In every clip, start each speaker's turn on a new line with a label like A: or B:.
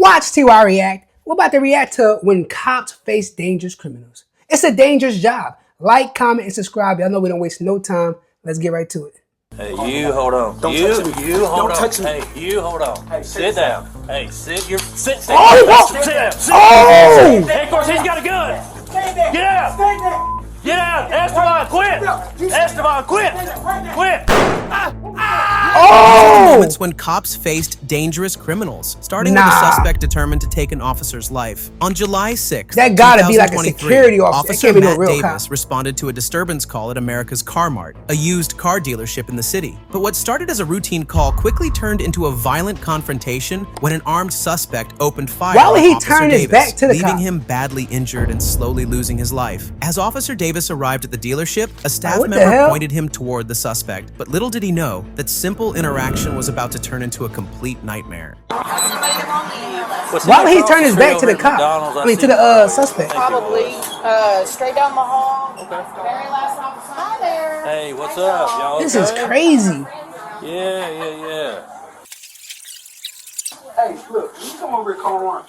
A: Watch TY react. We're about to react to when cops face dangerous criminals. It's a dangerous job. Like, comment, and subscribe. Y'all know we don't waste no time. Let's get right to it.
B: Hey, you hold on.
C: Don't touch me.
B: You hold
C: Don't
B: on.
C: touch me.
B: Hey, you hold on.
C: Hey,
B: sit down. Hey, sit. Sit.
A: Oh,
B: Sit down. Sit
A: Oh!
B: Hey, of course, he's got a gun.
C: Stay there.
B: Get out.
C: Stay there.
B: Get out. Esteban, quit. Esteban, quit. Quit.
A: Oh!
D: Moments when cops faced dangerous criminals, starting with a suspect determined to take an officer's life. On July 6th,
A: That gotta be like a
D: 2023,
A: security officer. That
D: Officer
A: can't be no
D: Matt
A: real
D: Davis
A: cop.
D: responded to a disturbance call at America's Car Mart, a used car dealership in the city. But what started as a routine call quickly turned into a violent confrontation when an armed suspect opened fire
A: Why would
D: on
A: he
D: Officer
A: turn his
D: Davis,
A: back to the
D: leaving
A: cop?
D: him badly injured and slowly losing his life. As Officer Davis arrived at the dealership, a staff
A: What the
D: member
A: hell?
D: pointed him toward the suspect, but little did he know that simple interaction was about to turn into a complete nightmare.
A: Why would he turn his back to the cop? I mean, to the suspect.
E: Probably straight down the hall. Okay. Very last officer. Hi there.
B: Hey, what's up, y'all?
A: This is crazy.
B: Yeah.
C: Hey, look, you come over here, Car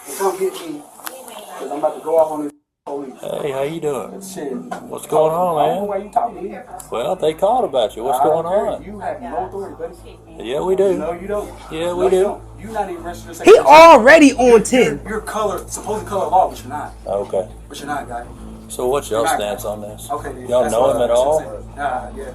C: and come get me. Because I'm about to go off on this police.
B: Hey, how you doing?
C: Shit.
B: What's going on,
C: I don't know
B: man?
C: why you talking to me.
B: Well, they called about you. What's going on?
C: You have no authority, buddy.
B: Yeah, we do.
C: No, you don't.
B: Yeah,
C: No,
B: we
C: you
B: do.
C: don't. You're not even registered to
A: He already on 10.
C: You're color, supposed color law, but you're not.
B: Okay.
C: But you're not, guy.
B: So what's your
C: You're not,
B: stance
C: guy.
B: on this?
C: Okay, dude.
B: Y'all
C: That's
B: know
C: what
B: him at
C: I'm
B: all?
C: saying. Yeah.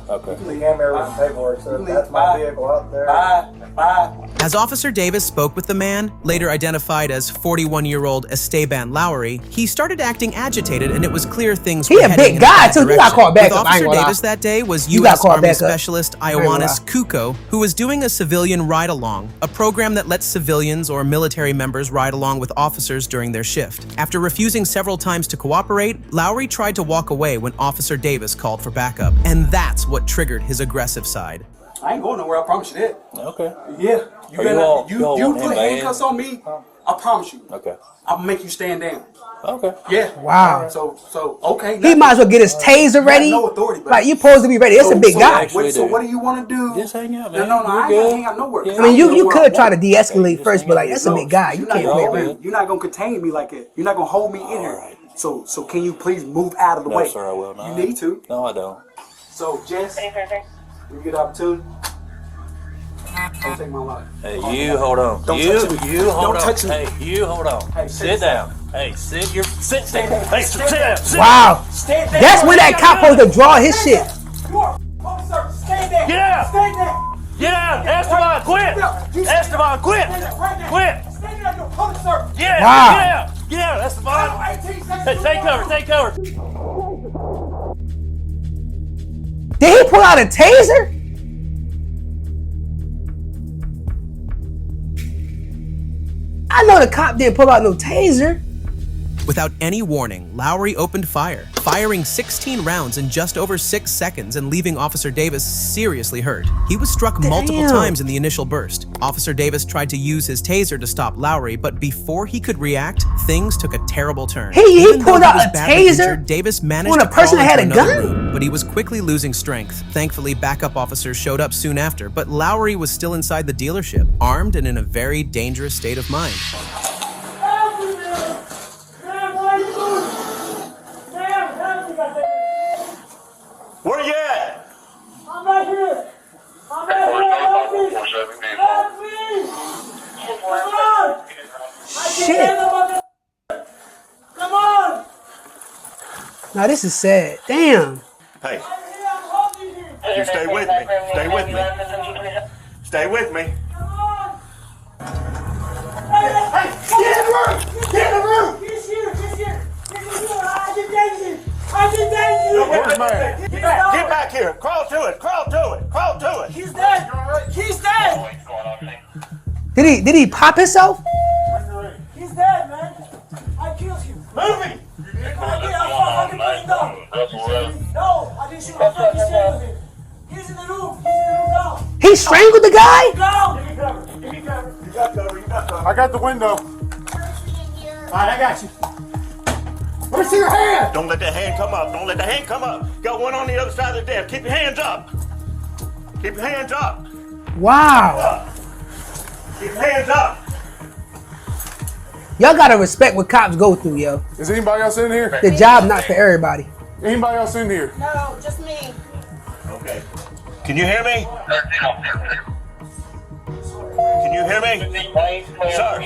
B: Okay.
F: The camera with the paperwork, so that's my vehicle out there.
C: Bye.
D: As Officer Davis spoke with the man, later identified as 41-year-old Esteban Lowry, he started acting agitated, and it was clear things
A: He
D: were
A: a
D: heading
A: big
D: in a
A: guy,
D: bad
A: too. You got
D: direction.
A: called back
D: With
A: up, I ain't
D: Officer
A: gonna lie.
D: Davis that day was
A: You got
D: U.S.
A: called
D: Army
A: back up.
D: Specialist
A: I ain't gonna
D: Ioannis Kuko, who was doing a civilian ride-along, a program that lets civilians or military members ride along with officers during their shift. After refusing several times to cooperate, Lowry tried to walk away when Officer Davis called for backup, and that's what triggered his aggressive side.
C: I ain't going nowhere, I promise you that.
B: Okay.
C: Yeah. You
B: want
C: put
B: him
C: handcuffs on me, I promise you.
B: Okay.
C: I'm gonna make you stand down.
B: Okay.
C: Yeah.
A: Wow.
C: So okay.
A: He might as well get his taser ready.
C: No authority, buddy.
A: Like, you supposed to be ready. It's a big guy.
C: So what do you want to do?
B: Just hang out, man.
C: No, I ain't gonna hang out nowhere.
B: Yeah.
A: I mean, you
C: Where
A: could
C: I
A: try to
C: want.
A: de-escalate first, but like,
B: hang
A: that's a big guy. You can't play around.
C: You're not gonna contain me like that. You're not gonna hold me in here.
B: right.
C: So can you please move out of the
B: No,
C: way?
B: sir, I will not.
C: You need to.
B: No, I don't.
C: So Jess, you get opportunity. Don't take my life.
B: Hey, you hold on.
C: Don't
B: you
C: touch me.
B: you hold
C: Don't
B: on.
C: touch me.
B: Hey, you hold on.
C: Hey,
B: sit down. Hey, sit. Sit. Hey, sit down. Sit
A: Wow.
C: Stay there.
A: That's when that cop supposed to draw his shit.
C: You are officer. Stay there.
B: Get out.
C: Stay there.
B: Get out. Esteban, quit. Esteban, quit. Quit.
C: Stay there. You're officer.
B: Yeah.
A: Wow.
B: Get out. Get out. Esteban.
C: 18 seconds.
B: Hey, take cover. Take cover.
A: Did he pull out a taser? I know the cop didn't pull out no taser.
D: Without any warning, Lowry opened fire, firing 16 rounds in just over 6 seconds and leaving Officer Davis seriously hurt. He was struck multiple times in the initial burst. Officer Davis tried to use his taser to stop Lowry, but before he could react, things took a terrible turn.
A: He
D: Even though
A: pulled out
D: was
A: a
D: badly
A: taser
D: injured, Davis managed
A: on
D: to
A: a person
D: crawl
A: that had
D: into
A: a
D: another
A: gun?
D: room, but he was quickly losing strength. Thankfully, backup officers showed up soon after, but Lowry was still inside the dealership, armed and in a very dangerous state of mind.
B: Where you at?
G: I'm right here. I'm right here. Help me. Come on. I
A: Shit.
G: can't handle my. Come on.
A: Now this is sad. Damn.
B: Hey,
G: I'm here. I'm holding you.
B: you stay with me. Stay with me. Stay with me.
G: Come on.
C: Hey, get in the room. Get in the room.
G: He's here. He's here. I detained you. I detained you.
B: Where's man?
G: Get back.
B: Get back here. Crawl to it. Crawl to it. Crawl to it.
G: He's dead. He's dead.
A: Did he pop himself?
G: He's dead, man. I killed him.
B: Move him.
G: I did. I fucking put him down. No, I didn't shoot. I fucking strangled him. He's in the room. He's in the room now.
A: He strangled the guy?
G: Down.
B: You got cover. You got cover.
F: I got the window.
C: All right, I got you. Let me see your hand.
B: Don't let that hand come up. Don't let the hand come up. Got one on the other side of the desk. Keep your hands up. Keep your hands up.
A: Wow.
B: Keep your hands up.
A: Y'all gotta respect what cops go through, yo.
H: Is anybody else in here?
A: The job not for everybody.
H: Anybody else in here?
E: No, just me.
B: Okay. Can you hear me? Can you hear me? Sir.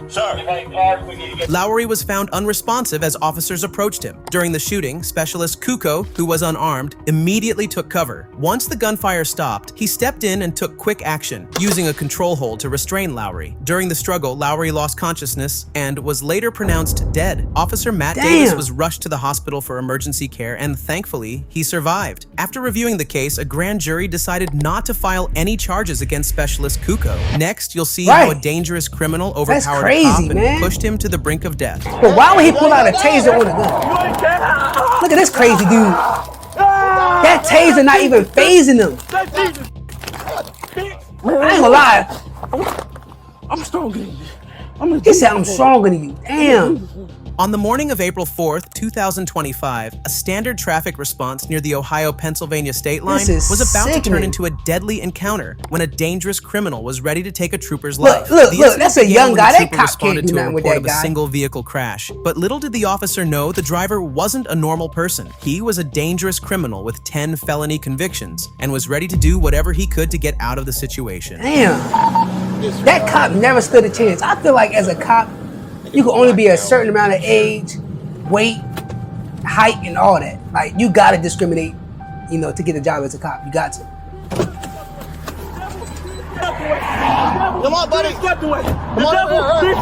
B: Sir.
D: Lowry was found unresponsive as officers approached him. During the shooting, Specialist Kuko, who was unarmed, immediately took cover. Once the gunfire stopped, he stepped in and took quick action, using a control hold to restrain Lowry. During the struggle, Lowry lost consciousness and was later pronounced dead. Officer Matt Davis was rushed to the hospital for emergency care, and thankfully, he survived. After reviewing the case, a grand jury decided not to file any charges against Specialist Kuko. Next, you'll see how a dangerous criminal overpowered a cop and pushed him to the brink of death.
A: But why would he pull out a taser with a gun? Look at this crazy dude. That taser not even phasing him. I ain't gonna lie.
B: I'm stronger than you.
A: He said I'm stronger than you. Damn.
D: On the morning of April 4th, 2025, a standard traffic response near the Ohio-Pennsylvania state line was about to turn into a deadly encounter when a dangerous criminal was ready to take a trooper's life.
A: Look, that's a young guy. That cop can't do nothing with that guy.
D: A single vehicle crash. But little did the officer know the driver wasn't a normal person. He was a dangerous criminal with 10 felony convictions and was ready to do whatever he could to get out of the situation.
A: Damn. That cop never stood a chance. I feel like as a cop, you can only be a certain amount of age, weight, height, and all that. Like, you gotta discriminate, you know, to get a job as a cop. You got to.
G: Come on, buddy.
B: Step away.
G: Come on over here.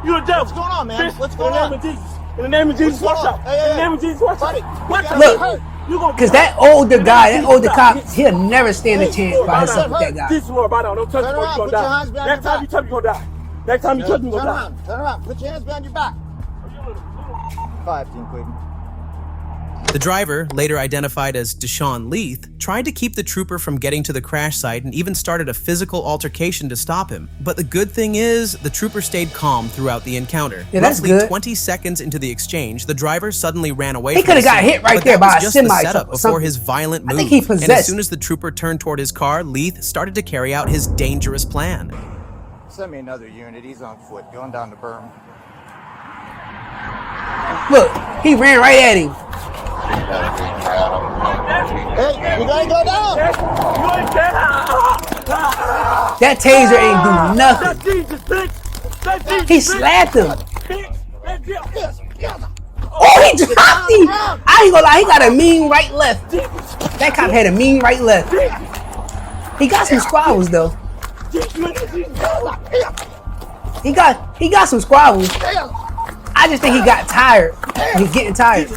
B: You're a devil.
G: What's going on, man? What's going on?
B: In the name of Jesus, watch out. In the name of Jesus, watch out.
A: Look, because that older cop, he'll never stand a chance by himself with that guy.
B: Jesus, Lord, right now. Don't touch me, you're gonna die. Next time you touch me, you're gonna die. Next time you touch me, you're gonna die.
G: Turn around. Put your hands behind your back. 5-10, Clayton.
D: The driver, later identified as Deshaun Leith, tried to keep the trooper from getting to the crash site and even started a physical altercation to stop him. But the good thing is, the trooper stayed calm throughout the encounter.
A: Yeah, that's
D: Roughly
A: good.
D: 20 seconds into the exchange, the driver suddenly ran away.
A: He could have got hit right there by a semi
D: truck.
A: truck
D: Before his violent move.
A: I think he possessed.
D: And as soon as the trooper turned toward his car, Leith started to carry out his dangerous plan.
G: Send me another unit. He's on foot, going down the berm.
A: Look, he ran right at him.
G: Hey, you gotta go down.
A: That taser ain't do nothing. He slapped him. Oh, he dropped him. I ain't gonna lie, he got a mean right left. That cop had a mean right left. He got some squabbles though. He got some squabbles. I just think he got tired. He's getting tired.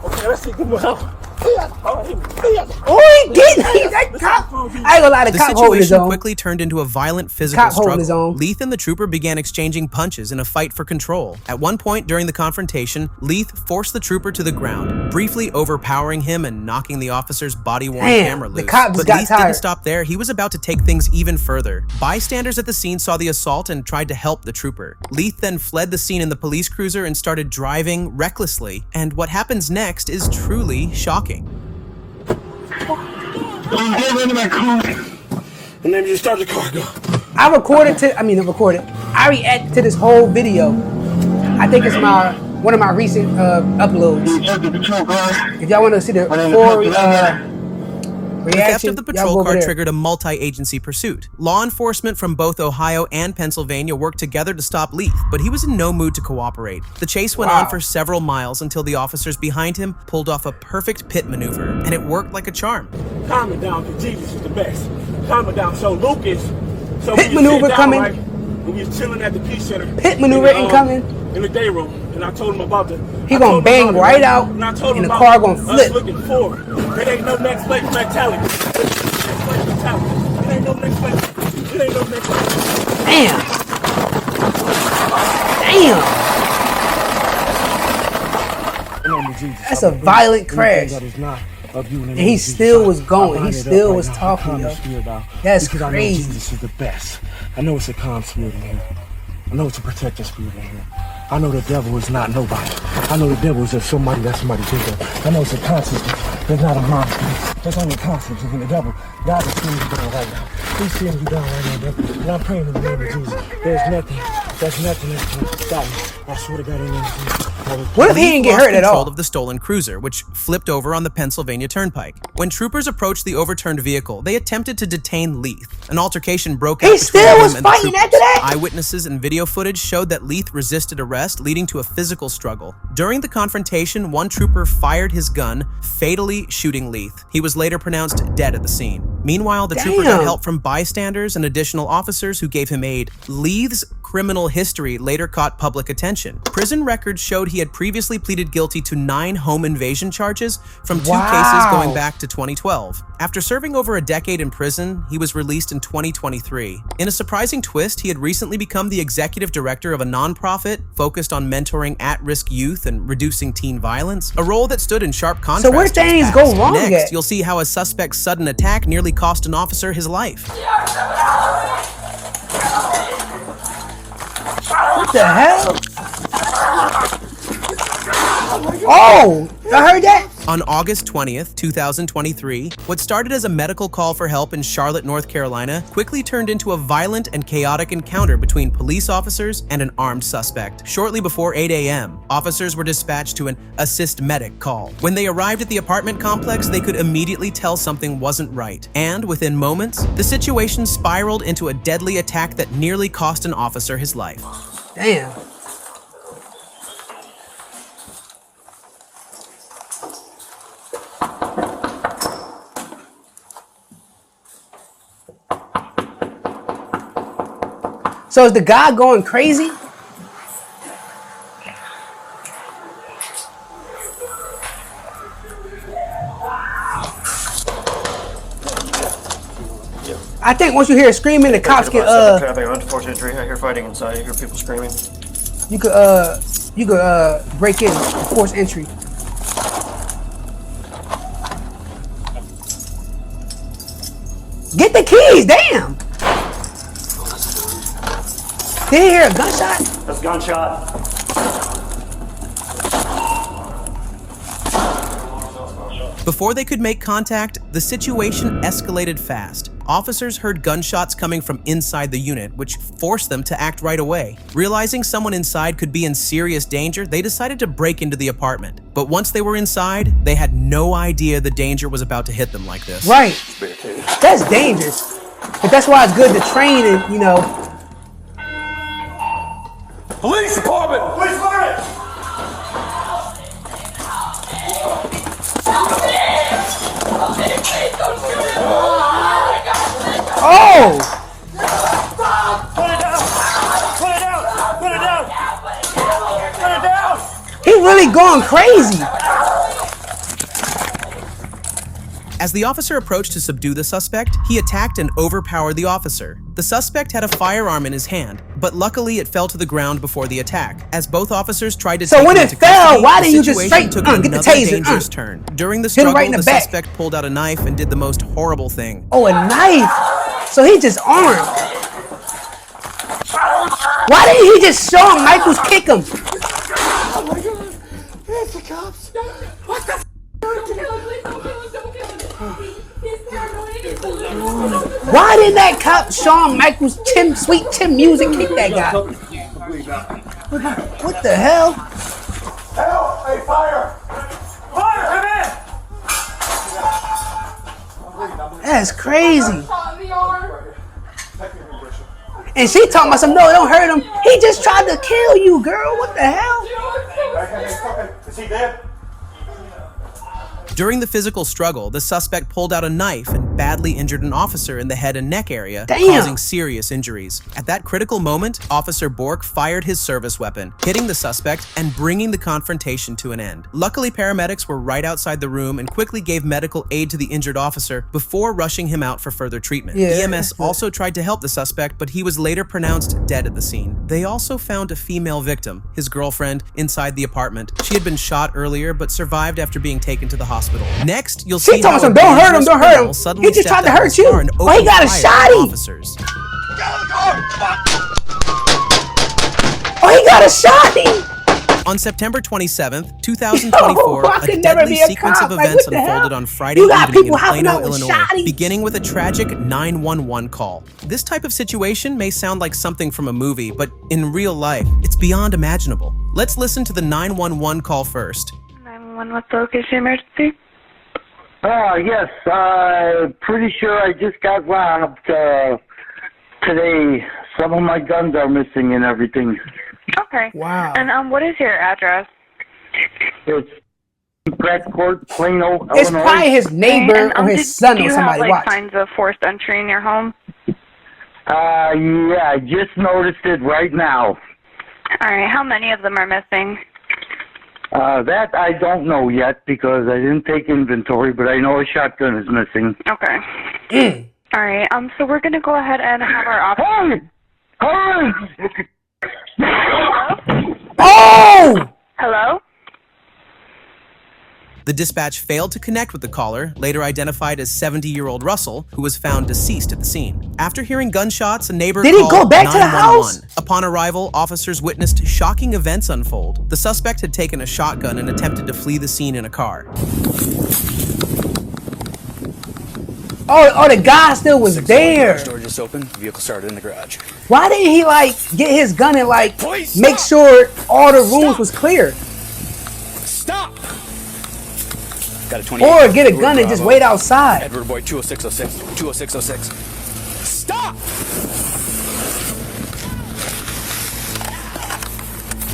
B: Okay, let's see. Good one.
A: Oh, he getting that cop. I ain't gonna lie, the cop holding his
D: situation
A: own.
D: quickly turned into a violent physical
A: Cop holding his
D: struggle.
A: own.
D: Leith and the trooper began exchanging punches in a fight for control. At one point during the confrontation, Leith forced the trooper to the ground, briefly overpowering him and knocking the officer's body-worn camera loose.
A: The cop just
D: but
A: got
D: Leith
A: tired.
D: didn't stop there. He was about to take things even further. Bystanders at the scene saw the assault and tried to help the trooper. Leith then fled the scene in the police cruiser and started driving recklessly. And what happens next is truly shocking.
B: Get into my car. And then you start the car, go.
A: I reacted to this whole video. I think it's one of my recent uploads. If y'all want to see the full
D: The theft
A: reaction,
D: of the
A: y'all
D: patrol
A: go over
D: car
A: there.
D: triggered a multi-agency pursuit. Law enforcement from both Ohio and Pennsylvania worked together to stop Leith, but he was in no mood to cooperate. The chase went on for several miles until the officers behind him pulled off a perfect pit maneuver, and it worked like a charm.
B: Calm it down, because Jesus is the best. Calm it down. So Lucas,
A: Pit maneuver coming.
B: Right, we was chilling at the Peace Center.
A: Pit maneuver incoming.
B: In the day room, and I told him about the.
A: He gonna bang right out,
B: and I told
A: and
B: him
A: the
B: about
A: car gonna
B: us
A: flip.
B: looking forward. There ain't no next place mentality. It ain't no next place. It ain't no next place.
A: Damn. Damn. That's a violent crash. And he still was going. He still was talking, yo. That's
B: because
A: crazy.
B: I know Jesus is the best. I know it's a calm spirit in here. I know it's a protector spirit in here. I know the devil is not nobody. I know the devil is just somebody that somebody think of. I know it's a conscience.
I: There's not a monster. There's only conflict between the devil. God is seeing you down right now. He's seeing you down right now, bro. And I'm praying in the name of Jesus. There's nothing that can stop me. I swear to God in the name of Jesus.
A: What if he didn't get hurt at all?
D: Of the stolen cruiser, which flipped over on the Pennsylvania Turnpike. When troopers approached the overturned vehicle, they attempted to detain Leith. An altercation broke out.
A: He still was fighting after that?
D: Eyewitnesses and video footage showed that Leith resisted arrest, leading to a physical struggle. During the confrontation, one trooper fired his gun, fatally shooting Leith. He was later pronounced dead at the scene. Meanwhile, the trooper got help from bystanders and additional officers who gave him aid. Leith's criminal history later caught public attention. Prison records showed he had previously pleaded guilty to 9 home invasion charges from 2 cases going back to 2012. After serving over a decade in prison, he was released in 2023. In a surprising twist, he had recently become the executive director of a nonprofit focused on mentoring at-risk youth and reducing teen violence, a role that stood in sharp contrast.
A: So where things go wrong
D: Next, you'll see how a suspect's sudden attack nearly cost an officer his life.
A: What the hell? Oh, I heard that.
D: On August 20th, 2023, what started as a medical call for help in Charlotte, North Carolina, quickly turned into a violent and chaotic encounter between police officers and an armed suspect. Shortly before 8 a.m., officers were dispatched to an assist medic call. When they arrived at the apartment complex, they could immediately tell something wasn't right. And within moments, the situation spiraled into a deadly attack that nearly cost an officer his life.
A: Damn. So is the guy going crazy? I think once you hear screaming, the cops can
F: unfortunate injury. I hear fighting inside. I hear people screaming.
A: You could break in, force entry. Get the keys, damn! Did you hear a gunshot?
B: That's a gunshot.
D: Before they could make contact, the situation escalated fast. Officers heard gunshots coming from inside the unit, which forced them to act right away. Realizing someone inside could be in serious danger, they decided to break into the apartment. But once they were inside, they had no idea the danger was about to hit them like this.
A: Right. That's dangerous. But that's why it's good to train and, you know.
B: Police department! Police department!
A: Oh!
B: Put it down! Put it down! Put it down! Put it down!
A: He really going crazy.
D: As the officer approached to subdue the suspect, he attacked and overpowered the officer. The suspect had a firearm in his hand, but luckily it fell to the ground before the attack. As both officers tried to
A: so
D: take
A: when
D: him
A: it
D: into
A: fell,
D: custody,
A: why
D: the
A: didn't you just
D: situation
A: straight
D: took
A: get the
D: another
A: taser?
D: dangerous turn. During the
A: Hit him
D: struggle,
A: right in
D: the
A: the back.
D: suspect pulled out a knife and did the most horrible thing.
A: Oh, a knife. So he just armed. Why didn't he just show him Michael's kick him?
I: Oh my God. It's the cops. What the
A: Why did that cop Shawn Michaels Sweet Tim music kick that guy? What the hell?
B: Help! Hey, fire! Fire, come in!
A: That's crazy. And she talking about some, no, don't hurt him. He just tried to kill you, girl. What the hell?
B: Is he dead?
D: During the physical struggle, the suspect pulled out a knife and badly injured an officer in the head and neck area, causing serious injuries. At that critical moment, Officer Bork fired his service weapon, hitting the suspect and bringing the confrontation to an end. Luckily, paramedics were right outside the room and quickly gave medical aid to the injured officer before rushing him out for further treatment. EMS also tried to help the suspect, but he was later pronounced dead at the scene. They also found a female victim, his girlfriend, inside the apartment. She had been shot earlier, but survived after being taken to the hospital. Next, you'll see how
A: don't hurt him, don't hurt him. He just tried to hurt you. Oh, he got a shotty.
D: Officers.
A: Oh, he got a shotty.
D: On September 27th, 2024,
A: Yo, I could
D: a
A: never
D: deadly
A: be a
D: sequence
A: cop.
D: of
A: Like,
D: events
A: what the hell?
D: unfolded on Friday
A: You got
D: evening in
A: people hopping
D: Plano,
A: out with
D: Illinois,
A: shotties.
D: beginning with a tragic 911 call. This type of situation may sound like something from a movie, but in real life, it's beyond imaginable. Let's listen to the 911 call first.
J: 911, what's the location emergency?
K: Yes, pretty sure I just got robbed today. Some of my guns are missing and everything.
J: Okay.
A: Wow.
J: And what is your address?
K: It's Pratt Court, Plano,
A: It's
K: Illinois.
A: probably his neighbor or his son or somebody.
J: Do you have,
A: Watch.
J: signs of forced entry in your home?
K: Yeah, I just noticed it right now.
J: All right, how many of them are missing?
K: That I don't know yet because I didn't take inventory, but I know a shotgun is missing.
J: Okay. All right, so we're going to go ahead and have our officer...
K: Hey!
A: Oh!
J: Hello?
D: The dispatch failed to connect with the caller, later identified as 70-year-old Russell, who was found deceased at the scene. After hearing gunshots, a neighbor
A: Did he
D: called
A: go back to the
D: 911.
A: house?
D: Upon arrival, officers witnessed shocking events unfold. The suspect had taken a shotgun and attempted to flee the scene in a car.
A: Oh, the guy still was there.
L: Door just open. Vehicle started in the garage.
A: Why didn't he get his gun and make sure all the rooms was clear?
L: Stop! Got a 28.
A: Or get a gun and just wait outside.
L: Edward Boy 20606. 20606. Stop!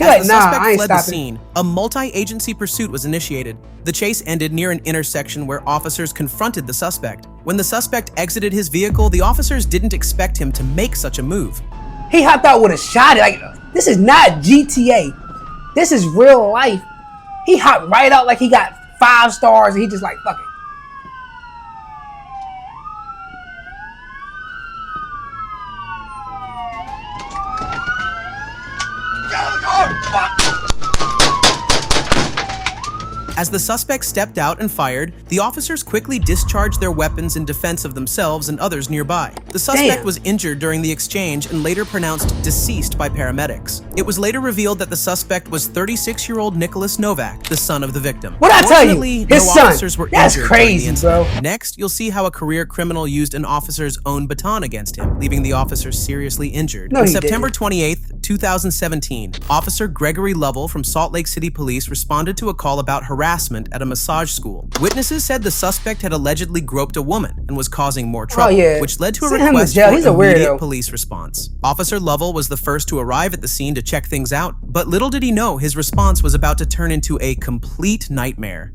D: As the
A: nah,
D: suspect
A: I ain't
D: fled the
A: stopping.
D: scene, a multi-agency pursuit was initiated. The chase ended near an intersection where officers confronted the suspect. When the suspect exited his vehicle, the officers didn't expect him to make such a move.
A: He hopped out with a shot. This is not GTA. This is real life. He hopped right out like he got 5 stars and he just fuck it.
D: As the suspect stepped out and fired, the officers quickly discharged their weapons in defense of themselves and others nearby. The suspect
A: Damn.
D: was injured during the exchange and later pronounced deceased by paramedics. It was later revealed that the suspect was 36-year-old Nicholas Novak, the son of the victim.
A: What'd I tell you?
D: Fortunately,
A: His
D: no
A: son.
D: officers were
A: That's
D: injured during the
A: crazy,
D: incident.
A: bro.
D: Next, you'll see how a career criminal used an officer's own baton against him, leaving the officer seriously injured.
A: No,
D: On
A: he
D: September
A: didn't.
D: 28th, 2017, Officer Gregory Lovell from Salt Lake City Police responded to a call about harassment at a massage school. Witnesses said the suspect had allegedly groped a woman and was causing more trouble,
A: yeah.
D: which led to a
A: Send him to
D: request
A: jail.
D: for
A: He's a
D: immediate
A: weirdo.
D: police response. Officer Lovell was the first to arrive at the scene to check things out, but little did he know his response was about to turn into a complete nightmare.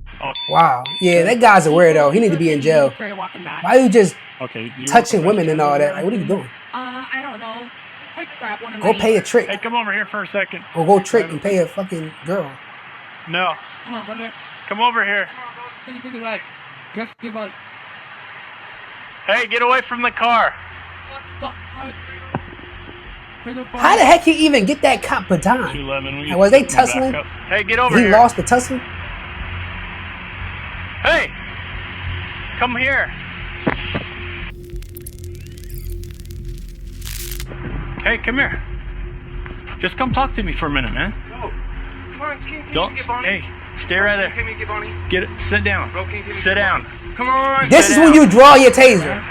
A: Wow. Yeah, that guy's a weirdo. He need to be in jail. Why you just touching women and all that? What are you doing?
B: I don't know. Grab one of
A: Go
B: my-
A: pay a trick.
B: Hey, come over here for a second.
A: Or go trick and pay a fucking girl.
B: No.
M: Come on, brother.
B: Come over here.
M: Can you take a ride? Give a...
B: Hey, get away from the car.
A: How the heck he even get that cop baton?
B: 211,
A: And was they tussling?
B: Hey, get over
A: He
B: here.
A: lost the tussling?
B: Hey, come here. Hey, come here. Just come talk to me for a minute, man.
F: No. Come on, can
B: Don't.
F: you get on
B: Hey, stay right there.
F: Can you get on me?
B: Get it. Sit down.
F: Bro, can you
B: Sit down.
F: Come on.
A: This is when you draw your taser.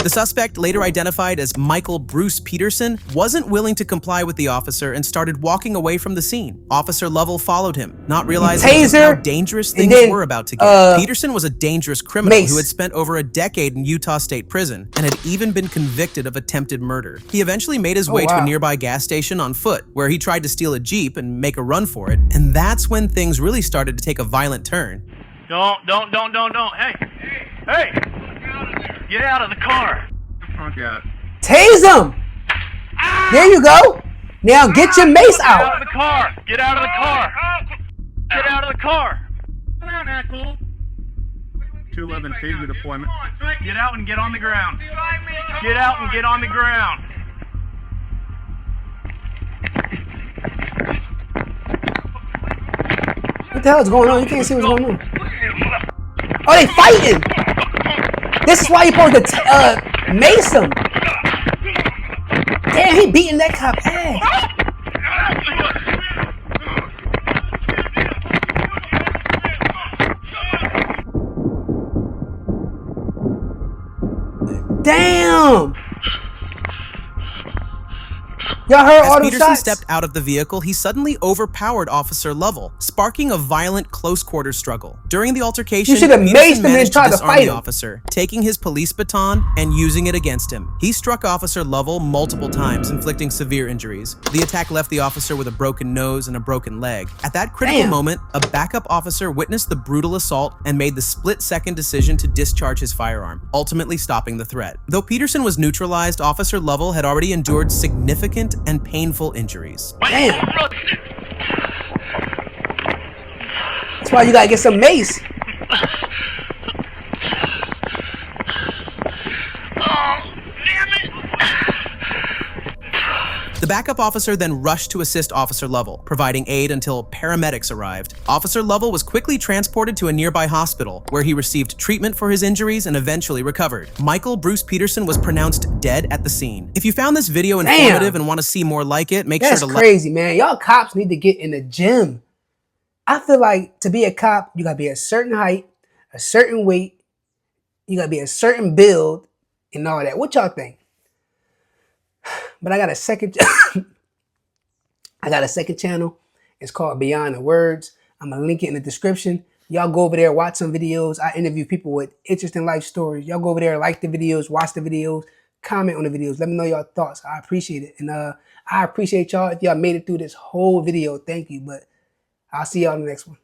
D: The suspect, later identified as Michael Bruce Peterson, wasn't willing to comply with the officer and started walking away from the scene. Officer Lovell followed him, not realizing just how dangerous things were about to get. Peterson was a dangerous criminal who had spent over a decade in Utah State Prison and had even been convicted of attempted murder. He eventually made his way to a nearby gas station on foot, where he tried to steal a Jeep and make a run for it, and that's when things really started to take a violent turn.
B: Don't. Hey. Get out of the car.
A: Tase him. There you go. Now get your mace
B: Get out of
A: out.
B: the car. Get out of the car. Get out of the car. Come on, asshole. 211 taser deployment. Get out and get on the ground. Get out and get on the ground.
A: What the hell is going on? You can't see what's going on. Oh, they fighting. This is why you're supposed to mace him. Damn, he beating that cop ass. Damn! Y'all heard all
D: As
A: the
D: Peterson
A: shots?
D: stepped out of the vehicle, he suddenly overpowered Officer Lovell, sparking a violent close-quarters struggle. During the altercation,
A: You should have
D: Peterson
A: maced him and
D: managed
A: tried to
D: disarm
A: fight
D: the
A: him.
D: officer, taking his police baton and using it against him. He struck Officer Lovell multiple times, inflicting severe injuries. The attack left the officer with a broken nose and a broken leg. At that critical moment, a backup officer witnessed the brutal assault and made the split-second decision to discharge his firearm, ultimately stopping the threat. Though Peterson was neutralized, Officer Lovell had already endured significant and painful injuries.
A: Damn. That's why you gotta get some mace.
D: The backup officer then rushed to assist Officer Lovell, providing aid until paramedics arrived. Officer Lovell was quickly transported to a nearby hospital, where he received treatment for his injuries and eventually recovered. Michael Bruce Peterson was pronounced dead at the scene. If you found this video informative and want to see more like it, make sure to
A: That's crazy, man. Y'all cops need to get in the gym. I feel like to be a cop, you gotta be a certain height, a certain weight, you gotta be a certain build, and all that. What y'all think? But I got a second channel. It's called Beyond the Words. I'm gonna link it in the description. Y'all go over there, watch some videos. I interview people with interesting life stories. Y'all go over there, like the videos, watch the videos, comment on the videos. Let me know your thoughts. I appreciate it. And I appreciate y'all if y'all made it through this whole video. Thank you. But I'll see y'all in the next one.